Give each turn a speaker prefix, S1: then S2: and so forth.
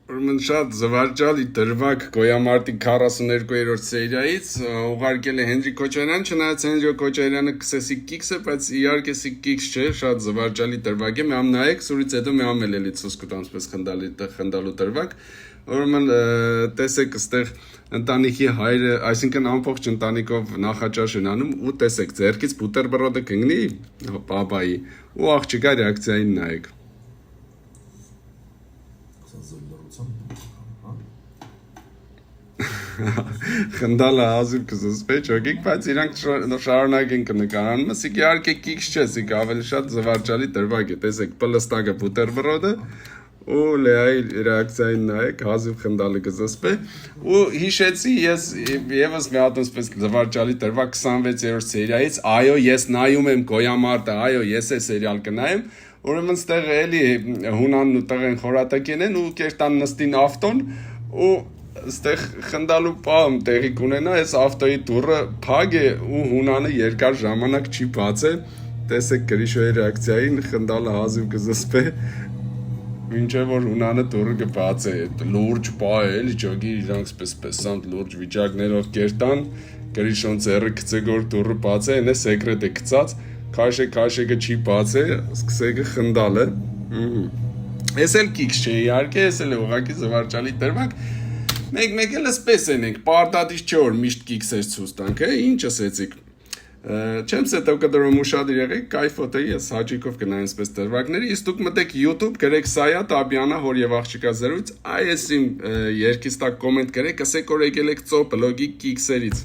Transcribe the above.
S1: Ուրեմն շատ զվարճալի դրվագ Գոյամարտի 42-րդ սերիայից ուղարկել է Հենրիկ Քոչարյան, չնայած Հենրիկ Քոչարյանը կսեսի կիքս է, բայց իհարկե սի կիքս չէ, շատ զվարճալի դրվագ է, միամ նայեք, սուրից հետո միամ էլի ցուսկուտ անցպես խնդալու դրվագ, ուրեմն տեսեք այստեղ ընտանիքի հայրը, այսինքն ամբողջ ընտանիքով նախաճաշ են անում ու տեսեք ձեռքից բուտերբրոդը կընկնի պապայի ու աղջիկա ռեակցիային նայեք։ Խնդալը հազիվ կզսպե չոքիկ, բայց իրանք շարունակ են կնկարանում, սիկ իհարկե կիքս չէ, սիկ ավելի շատ զվարճալի դրվագ է, տեսեք պլստակը բուտերբրոդը ու Լեայի ռեակցիային նայեք, հազիվ խնդալը կզսպե ու հիշեցի ես եւս մի հատ այսպես զվարճալի դրվագ 26-րդ սերիայից, այո, ես նայում եմ Գոյամարտը, այո, ես է սերիալ կնայեմ, ուրեմն ստեղ էլի հունանն ու տղեն խորատակեն են ու կերտան նստին ավտոն ու Ստեղ խնդալու պահում տեղի կունենա, այս ավտոյի դուռը փակ է ու հունանը երկար ժամանակ չի բացել, տեսեք Գրիշոյի ռեակցիային, խնդալը հազիվ կզսպե, մինչև որ հունանը դուռը կբացե, լուրջ պահ է, էլի ջոգի իրանք պես լուրջ վիճակներով կերտան, Գրիշոն ձեռը գցեգոր դուռը բացե, այն է սեկրետ է գցած, քաշեկը չի բացե, սկսեկը խնդալ է, ես էլ կիքս չէ իհարկե, ես էլ ուղղակի զվարճալի դրվագ, Մեկ էլ սպես ենք, պարտադիր չէ որ միշտ կիքսեր ցույց տանք, ինչ ասեցիք։ Չեմ սետով կդրում ուշադիր եղեք, կայֆոտ է ես հաճիկով կնայեմ սպես դրվագների, իսկ դուք մտեք YouTube, գրեք Սայաթ Աբյանը, հոր եւ աղջիկա զրույց, այս իմ երկից տակ կոմենտ գրեք, ասեք որ եկել եք ծո բլոգի կիքսերից։